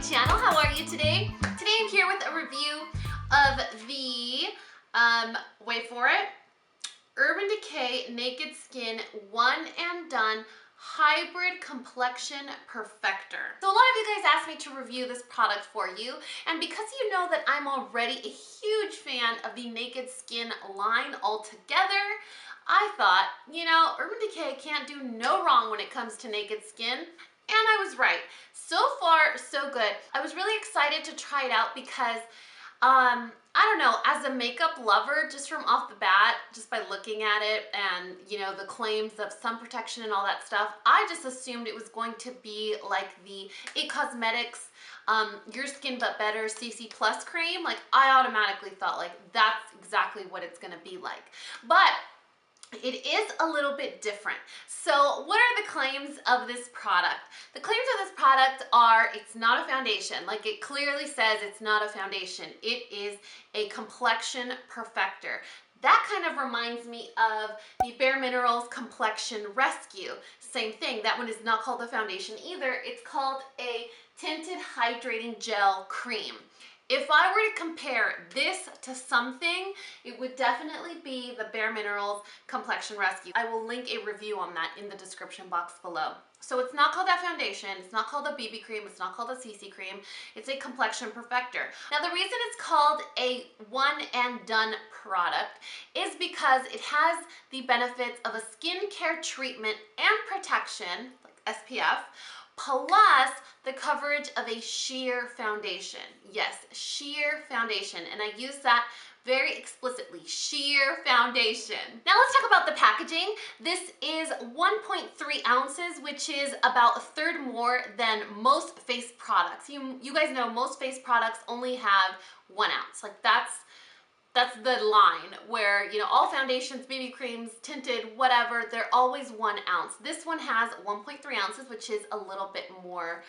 channel. How are you today? Today I'm here with a review of the, wait for it, Urban Decay Naked Skin One and Done Hybrid Complexion Perfector. So a lot of you guys asked me to review this product for you, and because you know that I'm already a huge fan of the Naked Skin line altogether, I thought, you know, Urban Decay can't do no wrong when it comes to naked skin. And I was right. So far, so good. I was really excited to try it out because, I don't know, as a makeup lover, just from off the bat, just by looking at it and, you know, the claims of sun protection and all that stuff, I just assumed it was going to be like the It Cosmetics Your Skin But Better CC Plus cream. Like, I automatically thought, like, that's exactly what it's gonna be like. But it is a little bit different. So what are the claims of this product? The claims of this product are it's not a foundation. Like, it clearly says it's not a foundation. It is a complexion perfector. That kind of reminds me of the Bareminerals Complexion Rescue. Same thing. That one is not called a foundation either. It's called a tinted hydrating gel cream. If I were to compare this to something, it would definitely be the Bareminerals Complexion Rescue. I will link a review on that in the description box below. So it's not called that foundation, it's not called a BB cream, it's not called a CC cream, it's a complexion perfector. Now the reason it's called a one and done product is because it has the benefits of a skincare treatment and protection, like SPF, plus the coverage of a sheer foundation. Yes, sheer foundation, and I use that very explicitly, sheer foundation. Now let's talk about the packaging. This is 1.3 ounces, which is about a third more than most face products. You guys know most face products only have 1 ounce. Like, that's the line where, you know, all foundations, BB creams, tinted, whatever, they're always 1 ounce. This one has 1.3 ounces, which is a little bit more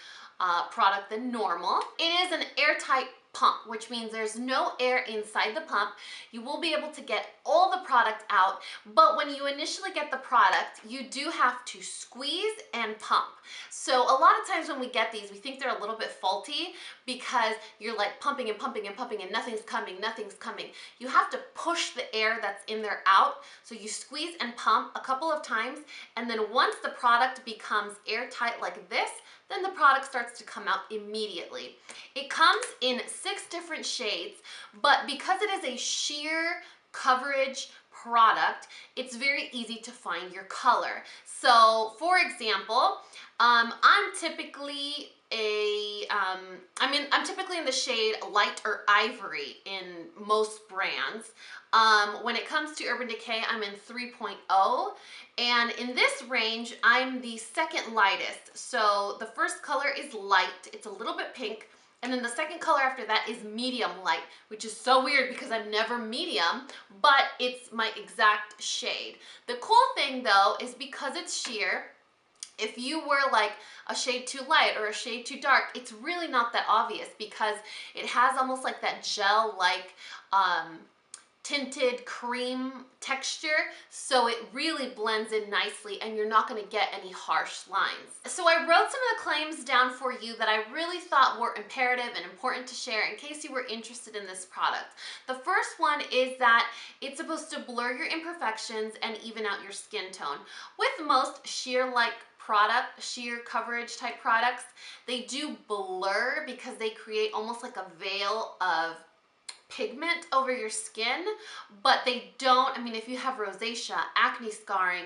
product than normal. It is an airtight pump, which means there's no air inside the pump. You will be able to get all the product out, but when you initially get the product, you do have to squeeze and pump. So a lot of times when we get these, we think they're a little bit faulty because you're like pumping and pumping and pumping and nothing's coming, nothing's coming. You have to push the air that's in there out. So you squeeze and pump a couple of times, and then once the product becomes airtight like this, then the product starts to come out immediately. It comes in 6 different shades, but because it is a sheer coverage product, it's very easy to find your color. So for example, I'm typically I'm typically in the shade light or ivory in most brands. When it comes to Urban Decay, I'm in 3.0, and in this range, I'm the second lightest. So the first color is light, it's a little bit pink, and then the second color after that is medium light, which is so weird because I'm never medium, but it's my exact shade. The cool thing though is because it's sheer, if you were like a shade too light or a shade too dark, it's really not that obvious because it has almost like that gel-like tinted cream texture, so it really blends in nicely and you're not going to get any harsh lines. So I wrote some of the claims down for you that I really thought were imperative and important to share in case you were interested in this product. The first one is that it's supposed to blur your imperfections and even out your skin tone. With most sheer-like sheer coverage type products, they do blur because they create almost like a veil of pigment over your skin, but they don't, I mean, if you have rosacea, acne scarring,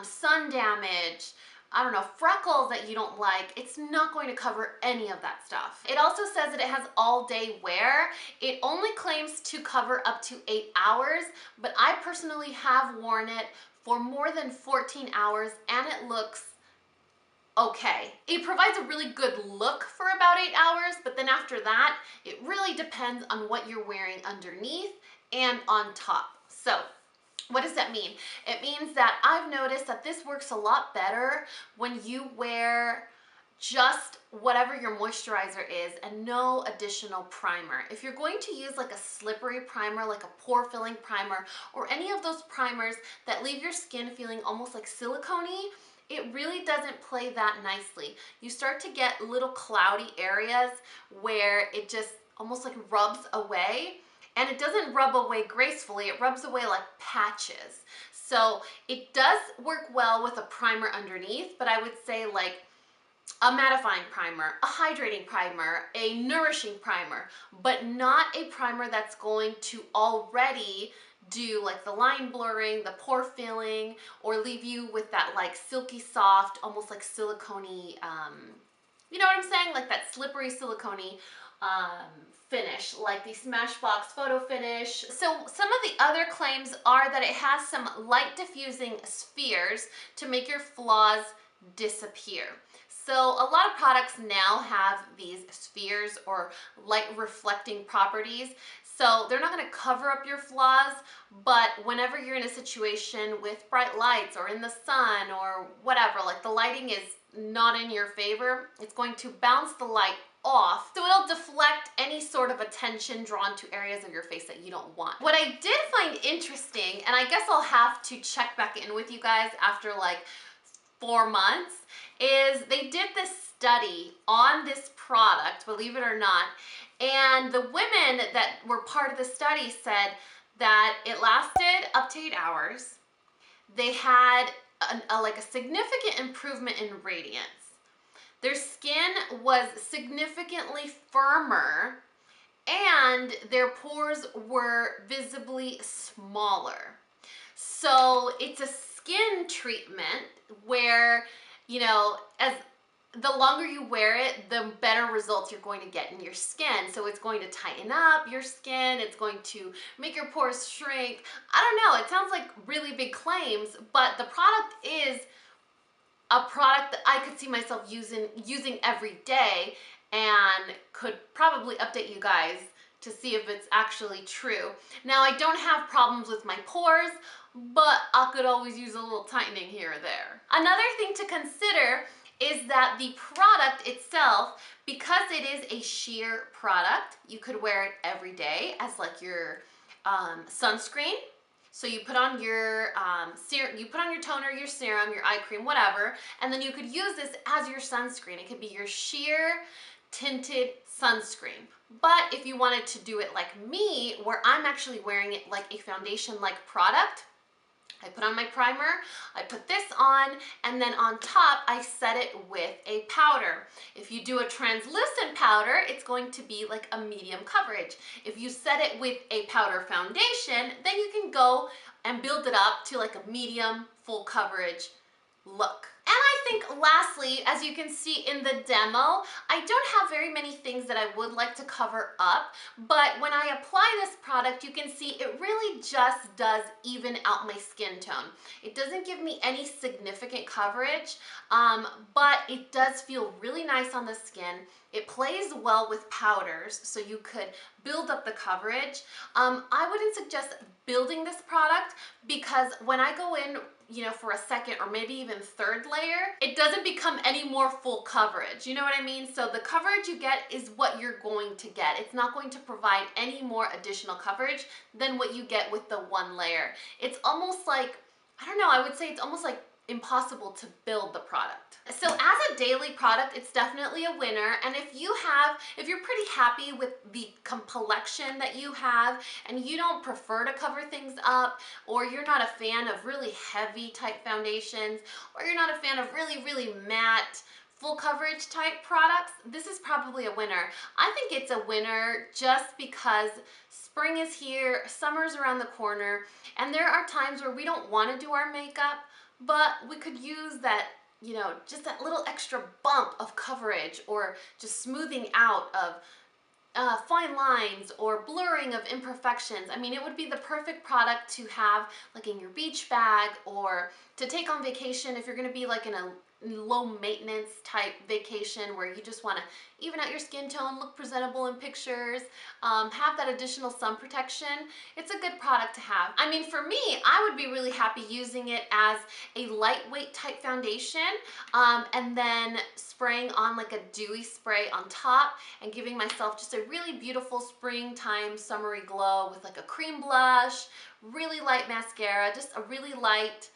sun damage, I don't know, freckles that you don't like, it's not going to cover any of that stuff. It also says that it has all day wear. It only claims to cover up to 8 hours, but I personally have worn it for more than 14 hours and it looks okay. It provides a really good look for about 8 hours, but then after that, it really depends on what you're wearing underneath and on top. So what does that mean? It means that I've noticed that this works a lot better when you wear just whatever your moisturizer is and no additional primer. If you're going to use like a slippery primer, like a pore filling primer, or any of those primers that leave your skin feeling almost like silicone-y, it really doesn't play that nicely. You start to get little cloudy areas where it just almost like rubs away, and it doesn't rub away gracefully, it rubs away like patches. So it does work well with a primer underneath, but I would say like a mattifying primer, a hydrating primer, a nourishing primer, but not a primer that's going to already do like the line blurring, the pore filling, or leave you with that like silky soft, almost like silicone-y, you know what I'm saying? Like that slippery silicone-y finish, like the Smashbox Photo Finish. So some of the other claims are that it has some light diffusing spheres to make your flaws disappear. So a lot of products now have these spheres or light reflecting properties. So they're not going to cover up your flaws, but whenever you're in a situation with bright lights or in the sun or whatever, like the lighting is not in your favor, it's going to bounce the light off. So it'll deflect any sort of attention drawn to areas of your face that you don't want. What I did find interesting, and I guess I'll have to check back in with you guys after like 4 months, is they did this study on this product, believe it or not, and the women that were part of the study said that it lasted up to 8 hours. They had like a significant improvement in radiance. Their skin was significantly firmer and their pores were visibly smaller. So it's a skin treatment where, you know, as the longer you wear it, the better results you're going to get in your skin. So it's going to tighten up your skin, it's going to make your pores shrink. I don't know, it sounds like really big claims, but the product is a product that I could see myself using every day, and could probably update you guys to see if it's actually true. Now, I don't have problems with my pores, but I could always use a little tightening here or there. Another thing to consider is that the product itself, because it is a sheer product, you could wear it every day as like your sunscreen. So you put on your you put on your toner, your serum, your eye cream, whatever, and then you could use this as your sunscreen. It could be your sheer tinted sunscreen. But if you wanted to do it like me, where I'm actually wearing it like a foundation-like product, I put on my primer, I put this on, and then on top, I set it with a powder. If you do a translucent powder, it's going to be like a medium coverage. If you set it with a powder foundation, then you can go and build it up to like a medium full coverage look. And I think lastly, as you can see in the demo, I don't have very many things that I would like to cover up, but when I apply this product, you can see it really just does even out my skin tone. It doesn't give me any significant coverage, but it does feel really nice on the skin. It plays well with powders, so you could build up the coverage. I wouldn't suggest building this product because when I go in, you know, for a second or maybe even third layer, it doesn't become any more full coverage. You know what I mean? So the coverage you get is what you're going to get. It's not going to provide any more additional coverage than what you get with the one layer. It's almost like, I don't know, I would say it's almost like impossible to build the product. So as a daily product, it's definitely a winner. And if you're pretty happy with the complexion that you have and you don't prefer to cover things up, or you're not a fan of really heavy type foundations, or you're not a fan of really, really matte, full coverage type products, this is probably a winner. I think it's a winner just because spring is here, summer's around the corner, and there are times where we don't want to do our makeup, but we could use that, you know, just that little extra bump of coverage, or just smoothing out of fine lines or blurring of imperfections. I mean, it would be the perfect product to have like in your beach bag, or to take on vacation if you're going to be like in a low maintenance type vacation where you just want to even out your skin tone, look presentable in pictures, have that additional sun protection. It's a good product to have. I mean, for me, I would be really happy using it as a lightweight type foundation, and then spraying on like a dewy spray on top and giving myself just a really beautiful springtime summery glow with like a cream blush, really light mascara, just a really light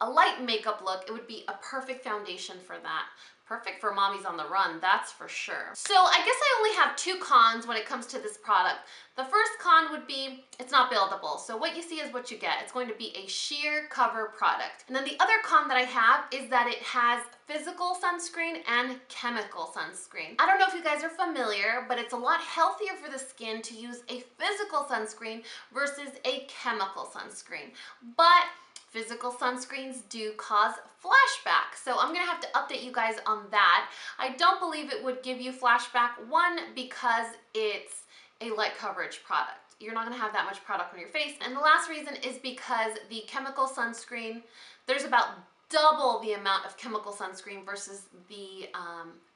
a light makeup look, it would be a perfect foundation for that. Perfect for mommies on the run, that's for sure. So I guess I only have 2 cons when it comes to this product. The first con would be it's not buildable. So what you see is what you get. It's going to be a sheer cover product. And then the other con that I have is that it has physical sunscreen and chemical sunscreen. I don't know if you guys are familiar, but it's a lot healthier for the skin to use a physical sunscreen versus a chemical sunscreen. But physical sunscreens do cause flashback, so I'm gonna have to update you guys on that. I don't believe it would give you flashback, one, because it's a light coverage product. You're not gonna have that much product on your face. And the last reason is because the chemical sunscreen, there's about double the amount of chemical sunscreen versus the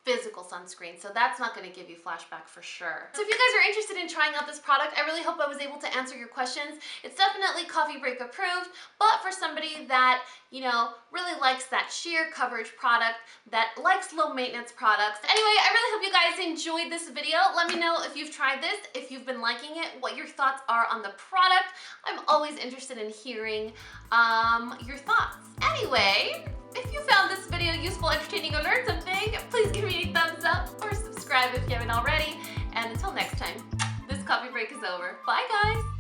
physical sunscreen, so that's not going to give you flashback for sure. So if you guys are interested in trying out this product, I really hope I was able to answer your questions. It's definitely Coffee Break approved, but for somebody that, you know, really likes that sheer coverage product, that likes low maintenance products. Anyway, I really hope you guys enjoyed this video. Let me know if you've tried this, if you've been liking it, what your thoughts are on the product. I'm always interested in hearing your thoughts. Anyway, if you found this video useful, entertaining, or learned something, please give me a thumbs up or subscribe if you haven't already. And until next time, this coffee break is over. Bye, guys.